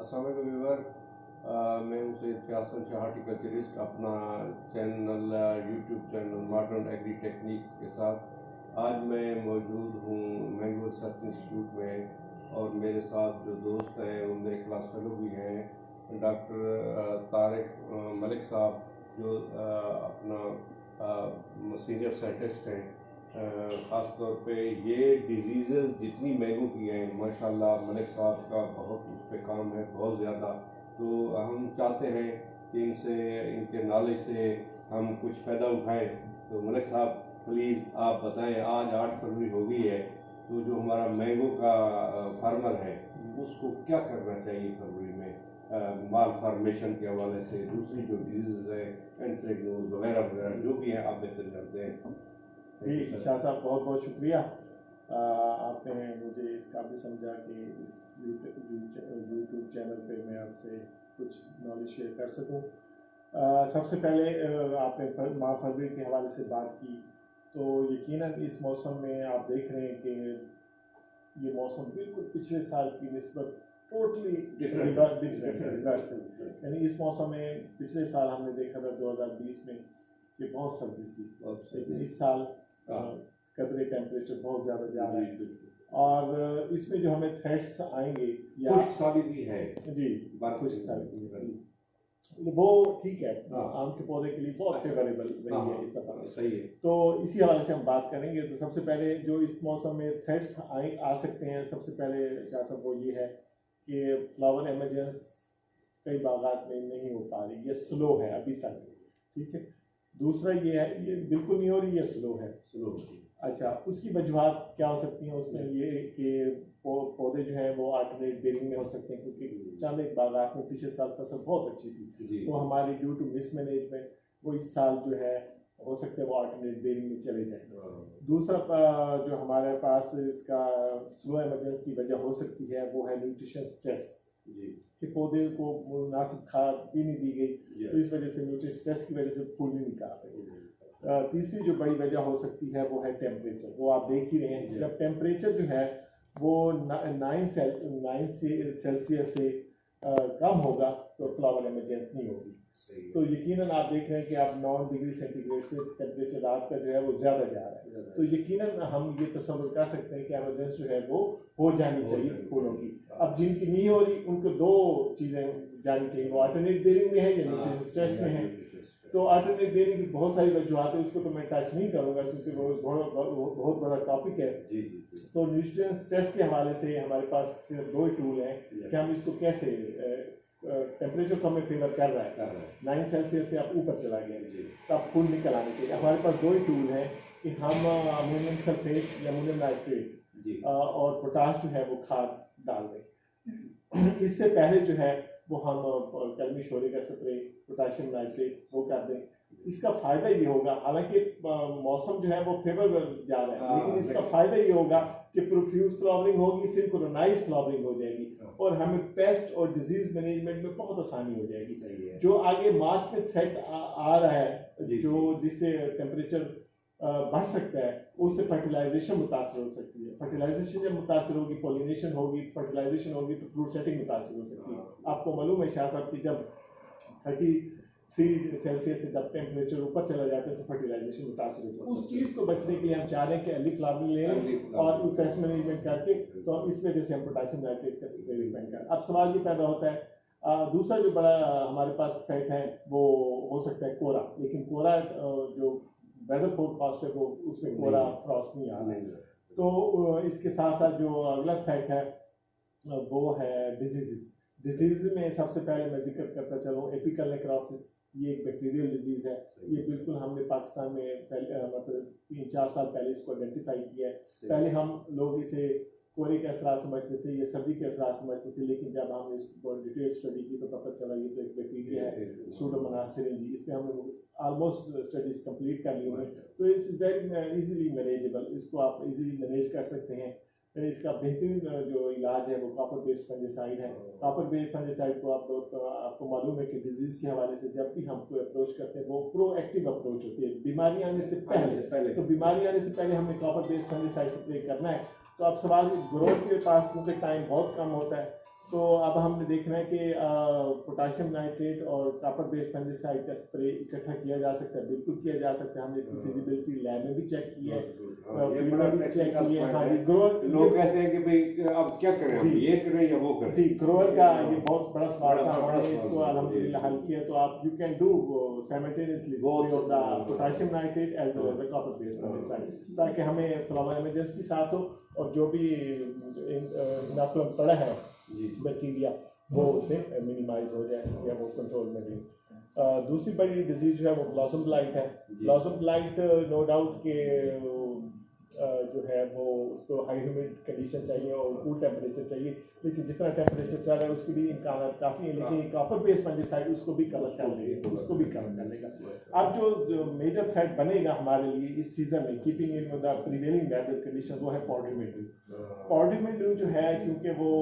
अस्सलाम वालेकुम व्यूअर, मैं हूं सैयद फयासल शाह हार्टिकल्चरिस्ट। अपना channel YouTube channel modern agri techniques के साथ आज मैं मौजूद हूं मैंगो रिसर्च इंस्टीट्यूट में, और मेरे साथ जो दोस्त हैं वो मेरे क्लास फेलो भी हैं, डॉक्टर तारिक मलिक साहब जो अपना सीनियर साइंटिस्ट हैं। ख़ास तौर पे ये डिजीज़ जितनी मैंगो की हैं माशाल्लाह मलिक साहब का बहुत उस पर काम है, बहुत ज़्यादा। तो हम चाहते हैं कि इनसे, इनके नॉलेज से हम कुछ फ़ायदा उठाएं। तो मलिक साहब प्लीज़ आप बताएं, आज 8 फरवरी हो गई है, तो जो हमारा मैंगो का फार्मर है उसको क्या करना चाहिए फरवरी में माल फार्मेशन के हवाले से, दूसरी जो डिजीज़ है एंथ्रेक्नोज वगैरह वगैरह जो भी हैं आप बेहतर जानते हैं। जी शाह साहब, बहुत बहुत शुक्रिया। आपने मुझे इस काबिल समझा कि इस यूट्यूब चैनल पे मैं आपसे कुछ नॉलेज शेयर कर सकूं। सबसे पहले आपने माह फरवरी के हवाले से बात की, तो यकीनन इस मौसम में आप देख रहे हैं कि ये मौसम बिल्कुल पिछले साल की निस्बत टोटली रिवर्स है। यानी इस मौसम में पिछले साल हमने देखा था 2020 में कि बहुत सर्दी थी, लेकिन इस साल कदरे टेम्परेचर बहुत ज़्यादा जा रहा है, और इसमें जो हमें थ्रेट्स आएंगे या खुश्क साली भी है जी, खुश्क साली भी वो ठीक है, आम के पौधे के लिए बहुत फेवरेबल रही है इस दफा। सही है। तो इसी हवाले से हम बात करेंगे। तो सबसे पहले जो इस मौसम में थ्रेट्स आ सकते हैं, सबसे पहले शाह साहब वो ये है कि फ्लावर एमरजेंस कई बागात में नहीं हो पा रही, ये स्लो है अभी तक, ठीक है। दूसरा ये है, ये बिल्कुल नहीं हो रही, ये स्लो है। अच्छा, उसकी वजूहत क्या हो सकती हैं? उसमें ये कि पौधे जो हैं वो अल्टरनेट बेयरिंग में हो सकते हैं, क्योंकि चंद एक बागात में पिछले साल फसल बहुत अच्छी थी, तो हमारी ड्यू टू मिसमैनेजमेंट वो इस साल जो है हो सकता है वो अल्टरनेट बेयरिंग में चले जाए। दूसरा जो हमारे पास इसका स्लो एमरजेंस की वजह हो सकती है वो है न्यूट्रिशन स्ट्रेस, कि पौधे को मुनासिब खाद भी नहीं दी गई, तो इस वजह से न्यूट्रिशन स्ट्रेस की वजह से फूल नहीं निकाल रहे। तीसरी जो बड़ी वजह हो सकती है वो है टेम्परेचर। वो आप देख ही रहे हैं, जब टेम्परेचर जो है वो 9 सेल्सियस से कम होगा तो फ्लावर एमरजेंस नहीं होगी। तो यकीनन आप देख रहे हैं कि आप 9 डिग्री सेंटीग्रेड से टेम्परेचर रात का जो है वो ज़्यादा जा रहा है, तो यकीनन हम ये तस्वीर कर सकते हैं कि एमरजेंस जो है वो हो जानी चाहिए फूलों की। अब जिनकी नहीं हो रही उनको दो चीज़ें जानी चाहिए, वो अल्टरनेट बेयरिंग में है या न्यूट्रिशन स्ट्रेस में है। तो अल्टरनेट बेयरिंग की बहुत सारी वजूहत है, उसको तो मैं टच नहीं करूँगा क्योंकि वो बहुत बड़ा टॉपिक है। तो न्यूट्रिशन स्ट्रेस के हवाले से हमारे पास सिर्फ 2 टूल हैं कि हम इसको कैसे, टेम्परेचर तो हमें फेवर कर रहा है, 9 सेल्सियस से आप ऊपर चला गया तो आप फूल निकल आने चाहिए। हमारे पास 2 ही टूल हैं कि हम अमोनियम सल्फेट या अमोनियम नाइट्रेट और पोटाश जो है वो खाद डाल दें। इससे पहले जो है वो हम कलमी शोरे का स्प्रे, पोटाशियम नाइट्रेट वो कर दें। इसका फ़ायदा ये होगा, हालांकि मौसम जो है वो फेवरेबल जा रहा है, लेकिन इसका फ़ायदा ये होगा कि प्रोफ्यूज फ्लावरिंग होगी, सिंक्रोनाइज फ्लावरिंग हो जाएगी, और हमें पेस्ट और डिजीज मैनेजमेंट में बहुत आसानी हो जाएगी। जो आगे मार्च में थ्रेट आ रहा है, जो जिससे टेम्परेचर बढ़ सकता है, उससे फर्टिलाइजेशन मुतासर हो सकती है। फर्टिलाइजेशन जब मुतासर होगी, पॉलिनेशन होगी, फर्टिलाइजेशन होगी, तो फ्रूट सेटिंग मुतासर हो सकती है। आपको मालूम है शाह साहब की जब 33 सेल्सियस से जब टेम्परेचर ऊपर चला जाता है तो फर्टिलाइजेशन मुतासर होती है। उस चीज़ को बचने के लिए हम चाह रहे हैं कि अर्ली फ्लावरिंग लें और पेस्ट मैनेजमेंट करके, तो इस वजह से हम पोटाशियम नाइट्रेट का स्प्रे रिकमेंड करें। अब सवाल ये पैदा होता है, दूसरा जो बड़ा हमारे पास थ्रेट है वो हो सकता है कोरा, लेकिन कोरा जो वेदर फोरकास्ट है वो उसमें कोरा फ्रॉस्ट नहीं आ रहा है। तो इसके साथ साथ जो अगला थ्रेट है वो है डिजीज़ में सबसे पहले मैं जिक्र करता चलूँ एपिकल नेक्रोसिस। ये एक बैक्टीरियल डिजीज़ है, ये बिल्कुल हमने पाकिस्तान में पहले मतलब 3-4 साल पहले इसको आइडेंटिफाई किया है। पहले हम लोग इसे कोरे के असरात समझते थे, ये सर्दी के असरात समझते थे, लेकिन जब हमने इसको डिटेल स्टडी की तो पता चला ये तो एक बैक्टीरिया है, सूडोमोनास सिरिंजी। इस पर हमने ऑलमोस्ट स्टडीज कंप्लीट कर ली हैं, तो इट्स वेरी इजीली मैनेजेबल, इसको आप इजीली मैनेज कर सकते हैं। इसका बेहतरीन जो इलाज है वो कॉपर बेस्ड फंगिसाइड है। कॉपर बेस्ड फंगिसाइड को आपको मालूम है कि डिजीज़ के हवाले से जब भी हम कोई अप्रोच करते हैं वो प्रोएक्टिव अप्रोच होती है, बीमारी आने से पहले। तो बीमारी आने से पहले हमें कॉपर बेस्ड फंगिसाइड स्प्रे करना है। तो अब सवाल ग्रोथ के पास क्योंकि टाइम बहुत कम होता है, तो अब हमने देखना है कि पोटाशियम नाइट्रेट और कॉपर बेस्ड फंगिसाइड का स्प्रे इकट्ठा किया जा सकता है, बिल्कुल किया जा सकता है। हमने इसकी फिजिबिलिटी लैब में भी चेक की है, ये बड़ा चेक की है। हाँ जी, लोग कहते हैं कि भाई अब क्या करें, हम ये करें या वो करें। जी, ग्रोअर का ये बहुत बड़ा सवाल था, हमने इसको अल्हम्दुलिल्लाह हल किया। तो आप you can do simultaneously spray of the potassium nitrate as well as the copper based fungicide, ताकि हमें फ्लावर एमरजेंसी के साथ हो और जो भी इनोकुलम पड़ा है बैक्टीरिया वो उससे मिनिमाइज हो जाए या वो कंट्रोल में रहे। दूसरी बड़ी डिजीज जो है वो ब्लॉसम ब्लाइट है। ब्लॉसम ब्लाइट नो डाउट के जो है वो उसको हाई ह्यूमिड कंडीशन चाहिए और कूल टेम्परेचर चाहिए, लेकिन जितना टेम्परेचर चल रहा है उसके भी इम्कान काफ़ी है, लेकिन कॉपर बेस्ड फंगिसाइड उसको भी कवर कर लेगा, उसको भी कवर कर लेगा। अब जो मेजर थ्रेट बनेगा हमारे लिए इस सीजन में keeping in the prevailing weather condition वो है पाउडरी मिल्ड्यू। पाउडरी मिल्ड्यू जो है क्योंकि वो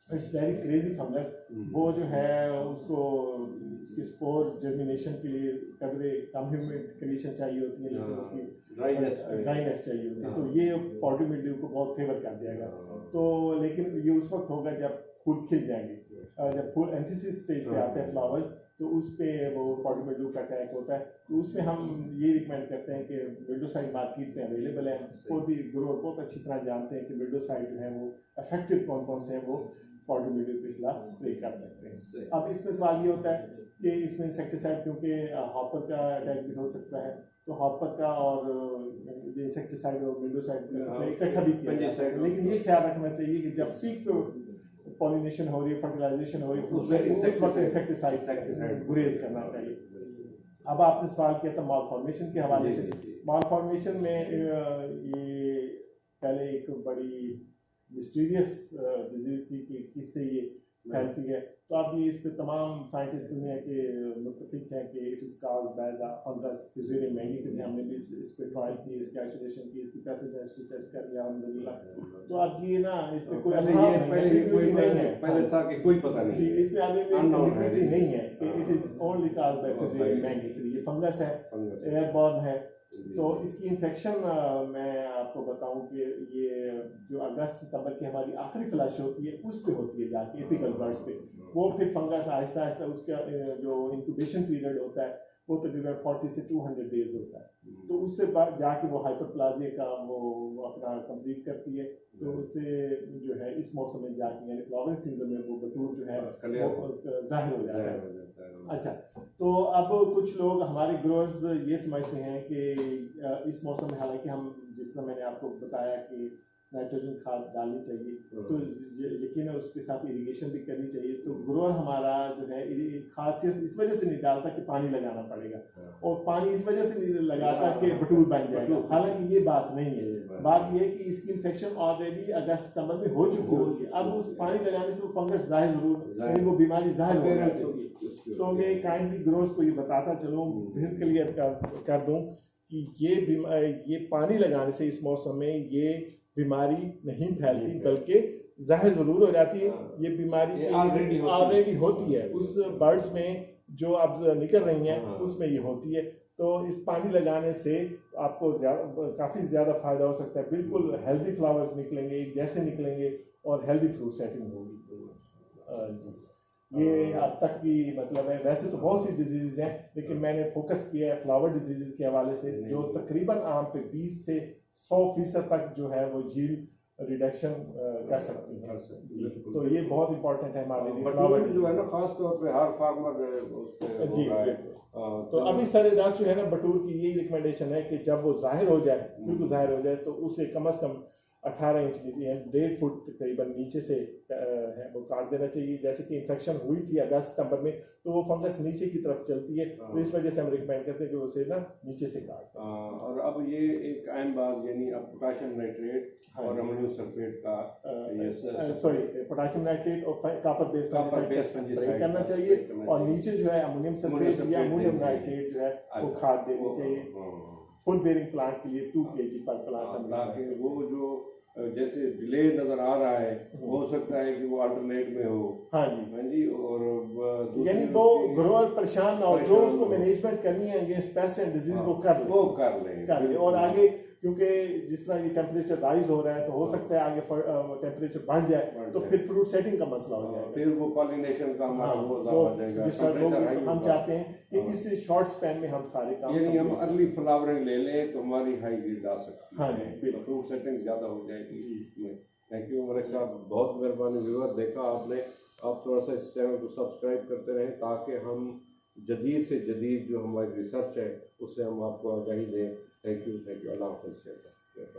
इट्स वेरी क्रेजी फंगस, वो जो है उसको उसकी स्पोर जर्मिनेशन के लिए कदरे कम ह्यूमिड कंडीशन चाहिए होती है, लेकिन उसकी ड्राइनेस चाहिए होती है, तो ये पाउडरी मिल्ड्यू को बहुत फेवर कर जाएगा। तो लेकिन ये उस वक्त होगा जब फूल खिल जाएंगे, जब फूल एंथीसिस स्टेज पे आते हैं फ्लावर्स, तो उस पे वो पाउडरी मिल्ड्यू का अटैक होता है। तो उसमें हम ये रिकमेंड करते हैं कि मिल्ड्यूसाइड मार्केट में अवेलेबल है, और भी ग्रोअर बहुत अच्छी तरह जानते हैं कि मिल्ड्यूसाइड जो है वो इफेक्टिव कौन कौन से हैं, वो पाउडरी मिल्ड्यू के खिलाफ स्प्रे कर सकते हैं। अब इसमें सवाल ये होता है कि इसमें इंसेक्टिसाइड क्योंकि हॉपर का अटैक भी हो सकता है, तो हॉपर का और इंसेक्टिसाइड और मिल्ड्यूसाइड का स्प्रे इकट्ठा भी किया जा सकता है, लेकिन ये ख्याल रखना चाहिए कि जब पीक पॉलिनेशन हो रही है, फर्टिलाइजेशन हो रही है, उस वक्त इंसेक्टिसाइड गुरेज करना चाहिए। अब आपने सवाल किया था माल फॉर्मेशन के हवाले से। माल फॉर्मेशन में ये पहले एक बड़ी मिस्टीरियस डिजीज थी कि किससे ये फैलती है, तो अब ये इस पे तमाम साइंटिस्ट दुनिया के मुत्तफिक हैं कि it is caused by the fungus फिजियन मैंगिफेरा। हमने भी इस पे ट्रायल की, इसकी आइसोलेशन की, इसकी पैथोजेनेसिटी टेस्ट कर लिया अल्हम्दुलिल्लाह। तो अब ये ना इस पे कोई पहले था कि कोई पता नहीं जी, इस पे अभी नहीं है कि it is only caused by फिजियन मैंगिफेरा। ये फंगस है, एयरबॉर्न है। तो इसकी इन्फेक्शन मैं आपको बताऊं कि ये जो अगस्त सितंबर की हमारी आखिरी फ्लश होती है उस पे होती है जाके एपिकल बर्ड्स पे, वो फिर फंगस आहिस्ता आहिस्ता उसका जो इंक्यूबेशन पीरियड होता है वो तकरीबन 40 से 200 डेज होता है। तो उससे बाद जाके वो हाइपरप्लाजिया का वो अपना कंप्लीट करती है। तो उससे जो है इस मौसम में जाके यानी फ्लावरिंग सीजन में वो बटूर जो है वो जाहिर हो जाता है। अच्छा, तो अब कुछ लोग हमारे ग्रोअर्स ये समझते हैं कि इस मौसम में, हालांकि हम जिस तरह मैंने आपको बताया कि नाइट्रोजन खाद डालनी चाहिए, तो यकीन है उसके साथ इरिगेशन भी करनी चाहिए। तो ग्रोअर हमारा जो है खाद सिर्फ इस वजह से नहीं डालता कि पानी लगाना पड़ेगा, और पानी इस वजह से नहीं लगाता कि बटूर बन जाएगा, हालांकि ये बात नहीं है। बात ये है कि इसकी इन्फेक्शन ऑलरेडी अगस्त सितंबर में हो चुकी होती है। अब उस पानी लगाने से वो फंगस जाहिर जरूर, यानी वो बीमारी जाहिर हो जाती है। तो मैं काइंडली ग्रोअर्स को ये बताता चलूँ, फिर क्लियर कर दूँ कि ये पानी लगाने से इस मौसम में ये बीमारी नहीं फैलती, बल्कि जाहिर जरूर हो जाती है। ये बीमारी ऑलरेडी होती है उस बर्ड्स में जो अब निकल रही हैं, उसमें ये होती है। तो इस पानी लगाने से आपको काफ़ी ज़्यादा फ़ायदा हो सकता है। बिल्कुल हेल्दी फ्लावर्स निकलेंगे, एक जैसे निकलेंगे, और हेल्दी फ्रूट सेटिंग होगी। जी, ये अब तक की मतलब है। वैसे तो बहुत सी डिजीज़ हैं, लेकिन मैंने फोकस किया है फ्लावर डिजीज़ के हवाले से, जो तकरीबन आम पे 20 से 100% तक जो है वो झील रिडक्शन कर सकती है। जी, तो ये बहुत इंपॉर्टेंट है हमारे लिए फ्लावर जो है ना, खास तौर पे हर फार्मर जी। तो अभी सरेदाश जो है ना बटूर की यही रिकमेंडेशन है कि जब वो जाहिर हो जाए, बिल्कुल जाहिर हो जाए, तो उसे कम से कम 18 इंच 1.5 फुट तकरीबन नीचे से है वो काट देना चाहिए। जैसे कि इन्फेक्शन हुई थी अगस्त सितंबर में, तो वो फंगस नीचे की तरफ चलती है, तो इस वजह से हम रिकमेंड करते हैं कि उसे ना नीचे से काट। और अब ये एक अहम बात, यानी अब पोटाशियम नाइट्रेट और अमोनियम सल्फेट का पोटाशियम नाइट्रेट और कॉपर बेस्ड फंगिसाइड करना चाहिए, और नीचे जो है अमोनियम सल्फेट या अमोनियम नाइट्रेट जो है वो खाद देनी चाहिए फुल बेयरिंग प्लांट के लिए 2 kg पर प्लांट, ताकि वो जो जैसे डिले नजर आ रहा है, हो सकता है कि वो अल्टरनेट में हो। हाँ जी, हाँ जी। और यानी वो ग्रोअर परेशान ना हो, जो उसको मैनेजमेंट करनी है अगेंस्ट पेस्ट एंड डिजीज वो कर ले कर ले। और आगे क्योंकि जिस तरह ये टेम्परेचर राइज हो रहा है तो हो सकता है आगे टेम्परेचर बढ़ जाए तो फिर फ्रूट सेटिंग का मसला हो जाएगा, फिर वो पॉलिनेशन का हमारा वो ज़्यादा हो जाएगा, डिस्टर्ब होगी। टेम्परेचर हाई तो हम होगा। चाहते हैं कि इस शॉर्ट स्पैन में हम सारे काम यानी हम complete अर्ली फ्लावरिंग ले लें तो हमारी हाई यील्ड आ सकती हाँ है, जी, बिल्कुल। फ्रूट सेटिंग ज़्यादा हो जाएगी जी। इसमें। थैंक यू मलिक साहब, बहुत मेहरबानी। व्यूअर देखा आपने, आप थोड़ा सा इस चैनल को सब्सक्राइब करते रहें ताकि हम जदीद से जदीद जो हमारी रिसर्च है उससे हम आपको आगाही दें। थैंक यू, अल्लाह हाफ़िज़।